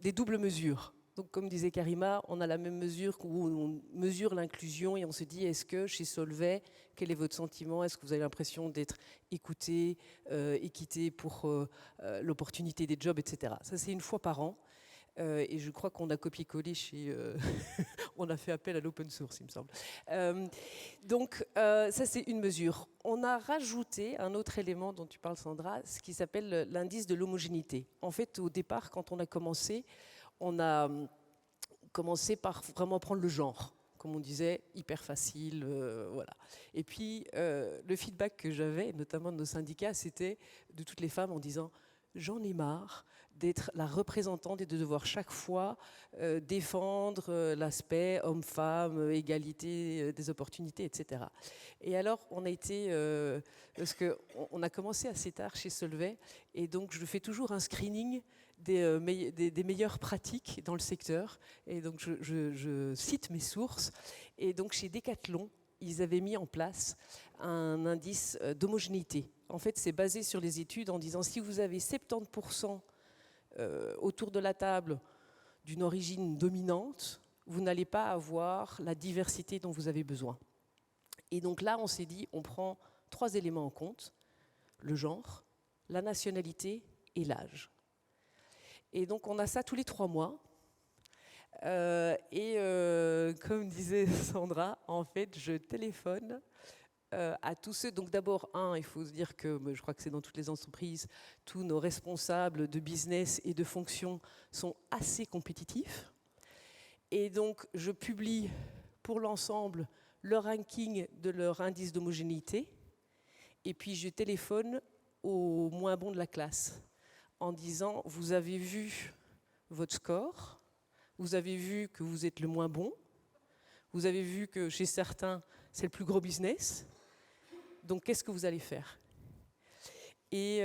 des doubles mesures. Donc comme disait Karima, on a la même mesure où on mesure l'inclusion et on se dit, est-ce que chez Solvay, quel est votre sentiment? Est-ce que vous avez l'impression d'être écouté, équité pour l'opportunité des jobs, etc. Ça, c'est une fois par an. Et je crois qu'on a copié-collé chez... on a fait appel à l'open source, il me semble. Donc, ça, c'est une mesure. On a rajouté un autre élément dont tu parles, Sandra, ce qui s'appelle l'indice de l'homogénéité. En fait, au départ, quand on a commencé par vraiment prendre le genre. Comme on disait, hyper facile, voilà. Et puis, le feedback que j'avais, notamment de nos syndicats, c'était de toutes les femmes en disant « j'en ai marre d'être la représentante et de devoir chaque fois défendre l'aspect homme-femme, égalité des opportunités, etc. » Et alors, on a été... parce qu'on a commencé assez tard chez Solvay, et donc je fais toujours un screening des meilleures pratiques dans le secteur. Et donc, je cite mes sources. Et donc, chez Decathlon, ils avaient mis en place un indice d'homogénéité. En fait, c'est basé sur les études en disant si vous avez 70% autour de la table d'une origine dominante, vous n'allez pas avoir la diversité dont vous avez besoin. Et donc là, on s'est dit, on prend 3 éléments en compte, le genre, la nationalité et l'âge. Et donc, on a ça tous les 3 mois. Comme disait Sandra, en fait, je téléphone à tous ceux. Donc d'abord, il faut se dire que, je crois que c'est dans toutes les entreprises, tous nos responsables de business et de fonction sont assez compétitifs. Et donc, je publie pour l'ensemble le ranking de leur indice d'homogénéité. Et puis, je téléphone aux moins bons de la classe en disant, vous avez vu votre score, vous avez vu que vous êtes le moins bon, vous avez vu que chez certains, c'est le plus gros business. Donc, qu'est-ce que vous allez faire? Et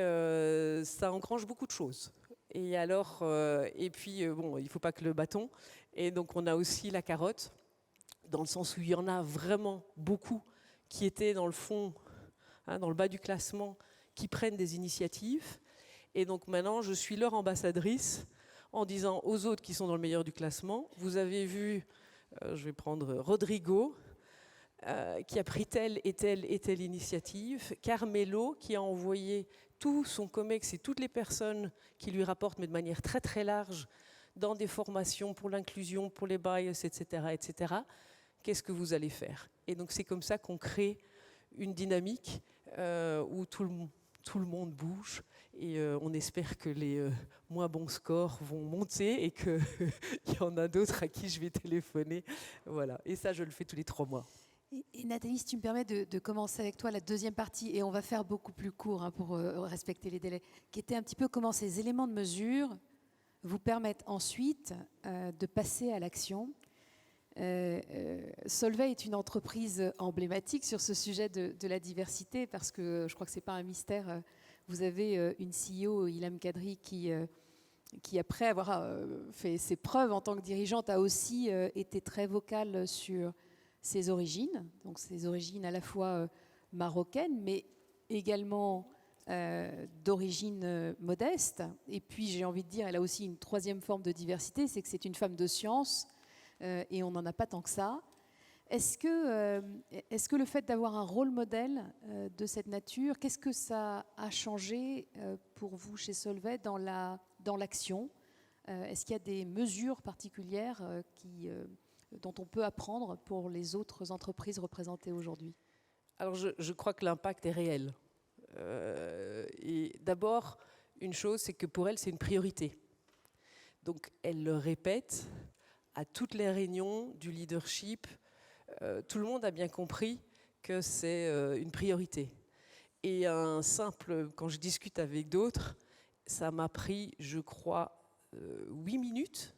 ça engrange beaucoup de choses. Et alors, bon, il ne faut pas que le bâton. Et donc, on a aussi la carotte, dans le sens où il y en a vraiment beaucoup qui étaient dans le fond, dans le bas du classement, qui prennent des initiatives. Et donc, maintenant, je suis leur ambassadrice en disant aux autres qui sont dans le meilleur du classement, vous avez vu, je vais prendre Rodrigo, qui a pris telle et telle et telle initiative, Carmelo qui a envoyé tout son COMEX et toutes les personnes qui lui rapportent, mais de manière très très large, dans des formations pour l'inclusion, pour les bias, etc., etc. Qu'est-ce que vous allez faire? Et donc c'est comme ça qu'on crée une dynamique où tout le monde bouge et on espère que les moins bons scores vont monter et qu'il y en a d'autres à qui je vais téléphoner. Voilà. Et ça, je le fais tous les 3 mois. Et Nathalie, si tu me permets de commencer avec toi la deuxième partie, et on va faire beaucoup plus court pour respecter les délais, qui était un petit peu comment ces éléments de mesure vous permettent ensuite de passer à l'action. Solvay est une entreprise emblématique sur ce sujet de la diversité, parce que je crois que ce n'est pas un mystère. Vous avez une CEO, Ilham Kadri, qui après avoir fait ses preuves en tant que dirigeante, a aussi été très vocale sur ses origines, donc ses origines à la fois marocaines, mais également d'origine modeste. Et puis, j'ai envie de dire, elle a aussi une troisième forme de diversité, c'est que c'est une femme de science, et on n'en a pas tant que ça. Est-ce que le fait d'avoir un rôle modèle de cette nature, qu'est-ce que ça a changé pour vous chez Solvay dans l'action? Est-ce qu'il y a des mesures particulières dont on peut apprendre pour les autres entreprises représentées aujourd'hui? Alors, je crois que l'impact est réel. Et d'abord, une chose, c'est que pour elle, c'est une priorité. Donc, elle le répète à toutes les réunions du leadership. Tout le monde a bien compris que c'est une priorité. Et quand je discute avec d'autres, ça m'a pris, je crois, 8 minutes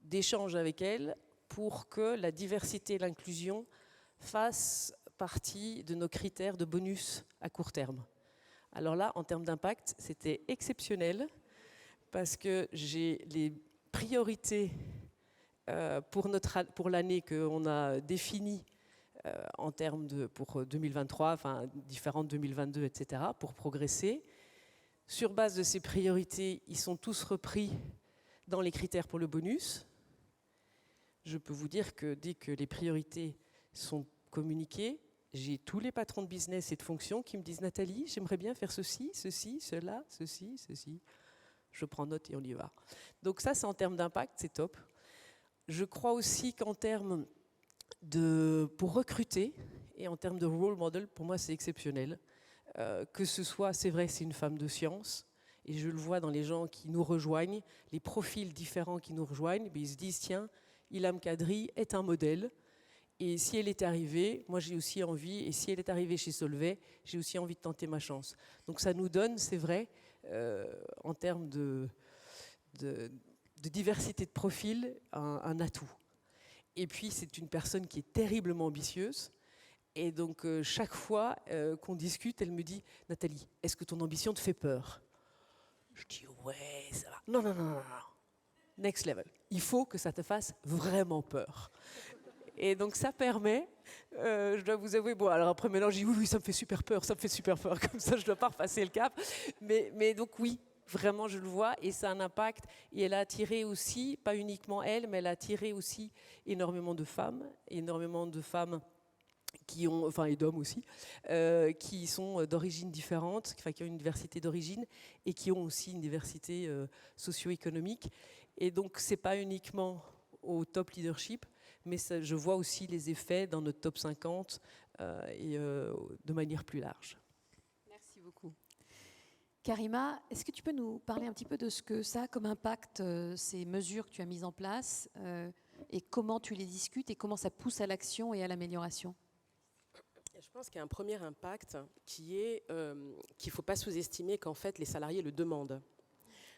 d'échange avec elle pour que la diversité et l'inclusion fassent partie de nos critères de bonus à court terme. Alors là, en termes d'impact, c'était exceptionnel parce que j'ai les priorités pour l'année qu'on a définie en termes pour 2023, enfin différentes 2022, etc., pour progresser. Sur base de ces priorités, ils sont tous repris dans les critères pour le bonus. Je peux vous dire que dès que les priorités sont communiquées, j'ai tous les patrons de business et de fonction qui me disent « Nathalie, j'aimerais bien faire ceci, ceci, cela, ceci, ceci ». Je prends note et on y va. Donc ça, c'est en termes d'impact, c'est top. Je crois aussi qu'en termes pour recruter et en termes de role model, pour moi, c'est exceptionnel. Que ce soit, c'est vrai, c'est une femme de science, et je le vois dans les gens qui nous rejoignent, les profils différents qui nous rejoignent, ils se disent, tiens, Ilham Kadri est un modèle, et si elle est arrivée, moi j'ai aussi envie, et si elle est arrivée chez Solvay, j'ai aussi envie de tenter ma chance. Donc ça nous donne, c'est vrai, en termes de diversité de profil, un atout. Et puis c'est une personne qui est terriblement ambitieuse, et donc chaque fois qu'on discute, elle me dit « Nathalie, est-ce que ton ambition te fait peur ?» Je dis « Ouais, ça va. » Non, non, non, non, non. Next level. Il faut que ça te fasse vraiment peur. Et donc ça permet, je dois vous avouer, bon alors après maintenant je dis oui, ça me fait super peur, comme ça je ne dois pas repasser le cap. Mais donc oui, vraiment je le vois et ça a un impact. Et elle a attiré aussi, pas uniquement elle, mais elle a attiré aussi énormément de femmes qui ont, enfin et d'hommes aussi, qui sont d'origines différentes, enfin, qui ont une diversité d'origine et qui ont aussi une diversité socio-économique. Et donc c'est pas uniquement au top leadership, mais ça, je vois aussi les effets dans notre top 50 et de manière plus large. Merci beaucoup. Karima, est-ce que tu peux nous parler un petit peu de ce que ça a comme impact, ces mesures que tu as mises en place, et comment tu les discutes et comment ça pousse à l'action et à l'amélioration? Je pense qu'il y a un premier impact qui est qu'il ne faut pas sous-estimer qu'en fait les salariés le demandent.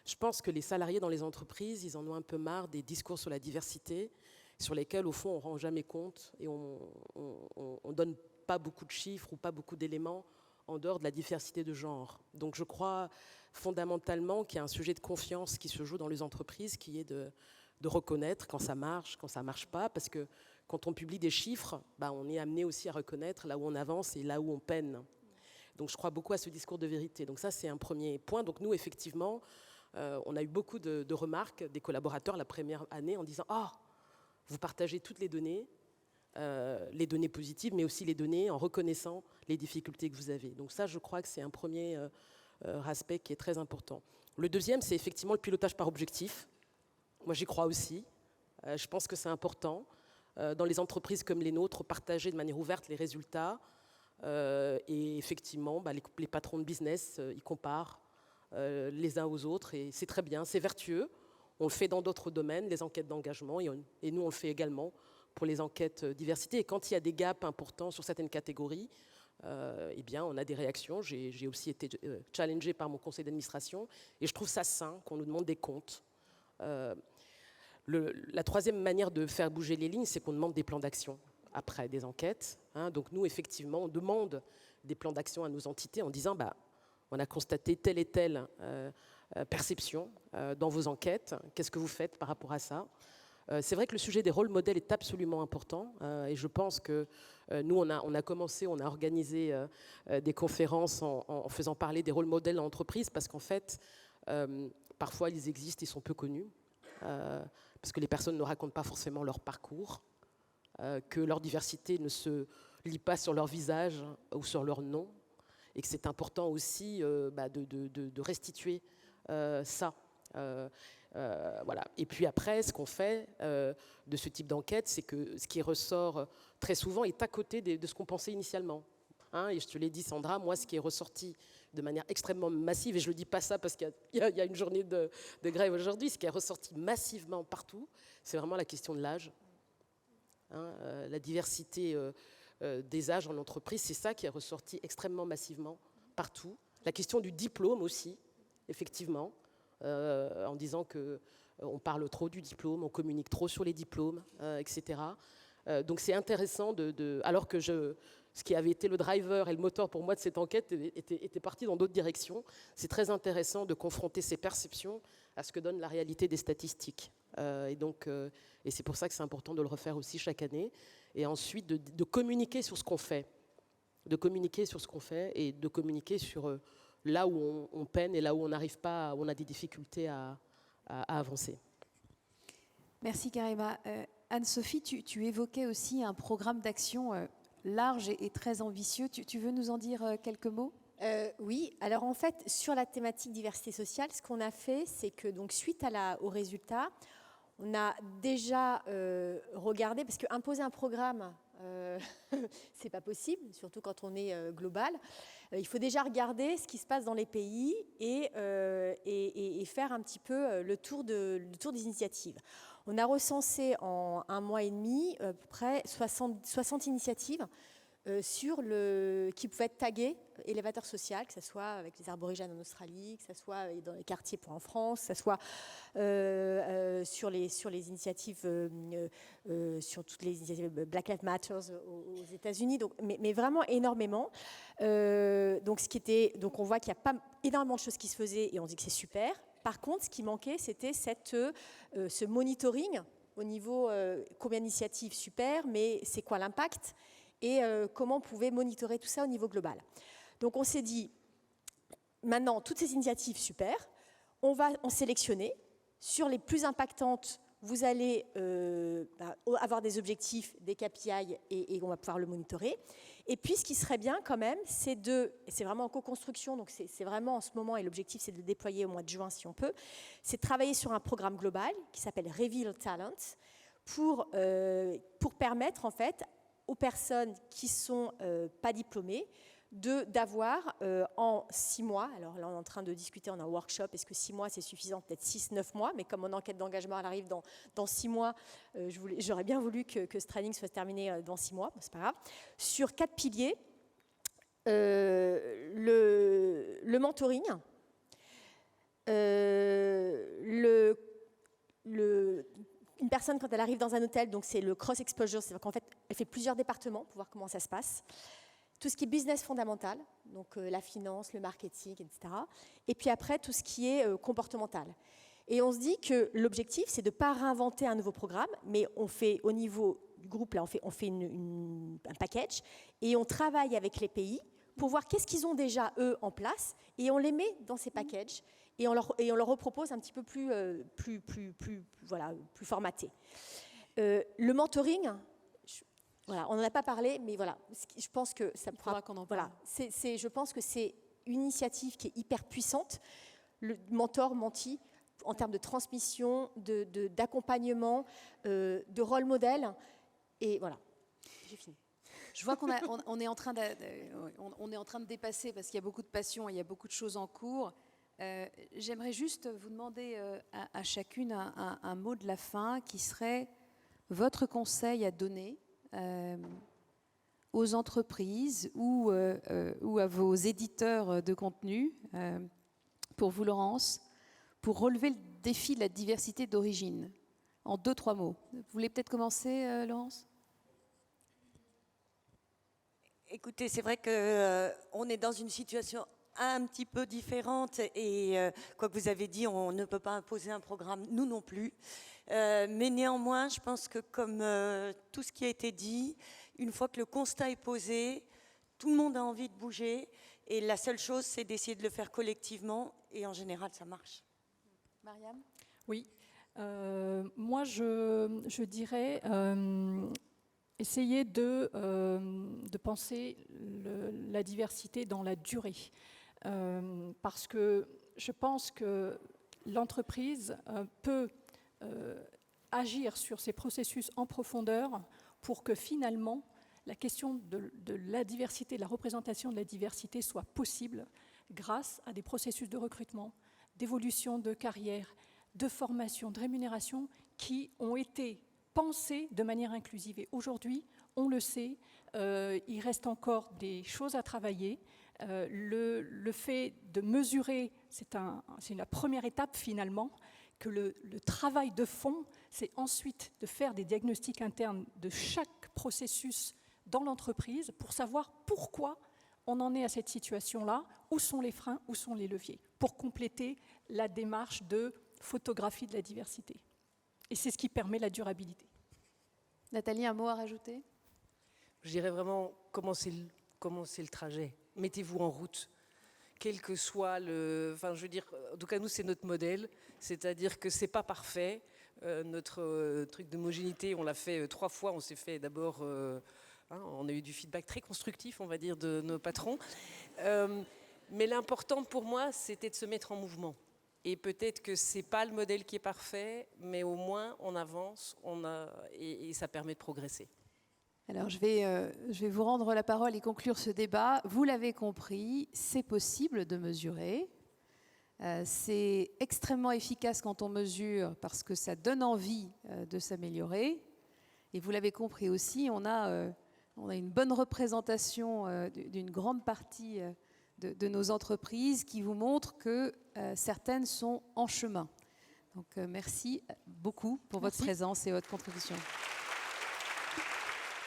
Je pense que les salariés dans les entreprises, ils en ont un peu marre des discours sur la diversité, sur lesquels, au fond, on ne rend jamais compte et on ne donne pas beaucoup de chiffres ou pas beaucoup d'éléments en dehors de la diversité de genre. Donc je crois fondamentalement qu'il y a un sujet de confiance qui se joue dans les entreprises, qui est de reconnaître quand ça ne marche pas, parce que quand on publie des chiffres, on est amené aussi à reconnaître là où on avance et là où on peine. Donc je crois beaucoup à ce discours de vérité. Donc ça, c'est un premier point. Donc nous, effectivement, on a eu beaucoup de remarques des collaborateurs la première année en disant « Ah, vous partagez toutes les données positives, mais aussi les données en reconnaissant les difficultés que vous avez. » Donc ça, je crois que c'est un premier aspect qui est très important. Le deuxième, c'est effectivement le pilotage par objectif. Moi, j'y crois aussi. Je pense que c'est important. Dans les entreprises comme les nôtres, partager de manière ouverte les résultats. Et effectivement, les patrons de business, ils comparent les uns aux autres. Et c'est très bien, c'est vertueux. On le fait dans d'autres domaines, les enquêtes d'engagement. Et nous, on le fait également pour les enquêtes diversité. Et quand il y a des gaps importants sur certaines catégories, eh bien, on a des réactions. J'ai aussi été challengée par mon conseil d'administration. Et je trouve ça sain qu'on nous demande des comptes. La troisième manière de faire bouger les lignes, c'est qu'on demande des plans d'action après des enquêtes. Donc nous, effectivement, on demande des plans d'action à nos entités en disant on a constaté telle et telle perception dans vos enquêtes. Qu'est-ce que vous faites par rapport à ça? C'est vrai que le sujet des rôles modèles est absolument important et je pense que nous, on a commencé, on a organisé des conférences en faisant parler des rôles modèles en entreprise parce qu'en fait, parfois, ils existent, ils sont peu connus parce que les personnes ne racontent pas forcément leur parcours, que leur diversité ne se lit pas sur leur visage ou sur leur nom et que c'est important aussi de restituer ça. Voilà. Et puis après, ce qu'on fait de ce type d'enquête, c'est que ce qui ressort très souvent est à côté de ce qu'on pensait initialement. Et je te l'ai dit, Sandra, moi, ce qui est ressorti de manière extrêmement massive, et je ne le dis pas ça parce qu'il y a une journée de grève aujourd'hui, ce qui est ressorti massivement partout, c'est vraiment la question de l'âge. La diversité des âges en entreprise, c'est ça qui est ressorti extrêmement massivement partout. La question du diplôme aussi, effectivement, en disant que on parle trop du diplôme, on communique trop sur les diplômes, etc. Donc c'est intéressant, alors que ce qui avait été le driver et le moteur pour moi de cette enquête était parti dans d'autres directions. C'est très intéressant de confronter ces perceptions à ce que donne la réalité des statistiques. Et c'est pour ça que c'est important de le refaire aussi chaque année. Et ensuite de communiquer sur ce qu'on fait. De communiquer sur ce qu'on fait et de communiquer sur là où on peine et là où on n'arrive pas, où on a des difficultés à avancer. Merci Karima. Anne-Sophie, tu évoquais aussi un programme d'action large et très ambitieux. Tu veux nous en dire quelques mots ? Oui, alors en fait, sur la thématique diversité sociale, ce qu'on a fait, c'est que donc, suite aux résultats, on a déjà regardé, parce qu'imposer un programme, c'est pas possible, surtout quand on est global. Il faut déjà regarder ce qui se passe dans les pays et faire un petit peu le tour des initiatives. On a recensé en 1 mois et demi à peu près 60 initiatives qui pouvaient être taguées élévateur social, que ce soit avec les aborigènes en Australie, que ce soit dans les quartiers en France, que ce soit sur les initiatives, sur toutes les initiatives Black Lives Matter aux États-Unis, mais vraiment énormément. Donc on voit qu'il n'y a pas énormément de choses qui se faisaient et on dit que c'est super. Par contre, ce qui manquait, c'était ce monitoring au niveau combien d'initiatives, super, mais c'est quoi l'impact et comment on pouvait monitorer tout ça au niveau global. Donc on s'est dit, maintenant, toutes ces initiatives, super, on va en sélectionner. Sur les plus impactantes, vous allez avoir des objectifs, des KPI, et on va pouvoir le monitorer. Et puis, ce qui serait bien quand même, c'est vraiment en co-construction, donc c'est vraiment en ce moment, et l'objectif, c'est de le déployer au mois de juin, si on peut, c'est de travailler sur un programme global qui s'appelle Reveal Talent, pour permettre, en fait, aux personnes qui ne sont pas diplômées, d'avoir en 6 mois, alors là on est en train de discuter, on a un workshop, est-ce que 6 mois c'est suffisant, peut-être 6-9 mois, mais comme mon enquête d'engagement elle arrive dans 6 mois, j'aurais bien voulu que ce training soit terminé dans 6 mois, bon, c'est pas grave, sur 4 piliers, le mentoring, une personne quand elle arrive dans un hôtel, donc c'est le cross-exposure, c'est-à-dire qu'en fait elle fait plusieurs départements pour voir comment ça se passe. Tout ce qui est business fondamental, donc la finance, le marketing, etc. Et puis après, tout ce qui est comportemental. Et on se dit que l'objectif, c'est de ne pas réinventer un nouveau programme, mais on fait au niveau du groupe, là, on fait un package, et on travaille avec les pays pour voir qu'est-ce qu'ils ont déjà, eux, en place, et on les met dans ces packages, et on leur repropose un petit peu plus formaté. Le mentoring... Voilà, on n'en a pas parlé, mais voilà, je pense que ça pourra qu'on en parle. Voilà, je pense que c'est une initiative qui est hyper puissante, le mentor-menti, en termes de transmission, d'accompagnement, de rôle modèle, et voilà, j'ai fini. Je vois qu'on est en train de dépasser parce qu'il y a beaucoup de passion et il y a beaucoup de choses en cours. J'aimerais juste vous demander à chacune un mot de la fin qui serait votre conseil à donner aux entreprises ou à vos éditeurs de contenu, pour vous Laurence, pour relever le défi de la diversité d'origine, en 2-3 mots. Vous voulez peut-être commencer, Laurence ? Écoutez, c'est vrai qu'on est dans une situation un petit peu différente et quoi que vous avez dit, on ne peut pas imposer un programme, nous non plus. Mais néanmoins, je pense que comme tout ce qui a été dit, une fois que le constat est posé, tout le monde a envie de bouger et la seule chose, c'est d'essayer de le faire collectivement et en général, ça marche. Mariam ? Oui, moi je dirais essayer de penser la diversité dans la durée. Parce que je pense que l'entreprise peut agir sur ces processus en profondeur pour que finalement la question de la diversité, de la représentation de la diversité soit possible grâce à des processus de recrutement, d'évolution de carrière, de formation, de rémunération qui ont été pensés de manière inclusive. Et aujourd'hui, on le sait, il reste encore des choses à travailler. le fait de mesurer, c'est la première étape finalement, que le travail de fond, c'est ensuite de faire des diagnostics internes de chaque processus dans l'entreprise pour savoir pourquoi on en est à cette situation-là, où sont les freins, où sont les leviers, pour compléter la démarche de photographie de la diversité. Et c'est ce qui permet la durabilité. Nathalie, un mot à rajouter? Je dirais vraiment, commencez le trajet. Mettez-vous en route. Quel que soit le... Enfin, je veux dire, en tout cas, nous, c'est notre modèle. C'est-à-dire que c'est pas parfait. Notre truc d'homogénéité, on l'a fait 3 fois. On s'est fait d'abord... on a eu du feedback très constructif, on va dire, de nos patrons. Mais l'important pour moi, c'était de se mettre en mouvement. Et peut-être que c'est pas le modèle qui est parfait, mais au moins, on avance et ça permet de progresser. Alors, je vais vous rendre la parole et conclure ce débat. Vous l'avez compris, c'est possible de mesurer. C'est extrêmement efficace quand on mesure parce que ça donne envie de s'améliorer. Et vous l'avez compris aussi, on a une bonne représentation d'une grande partie de nos entreprises qui vous montre que certaines sont en chemin. Donc, merci beaucoup pour votre présence et votre contribution.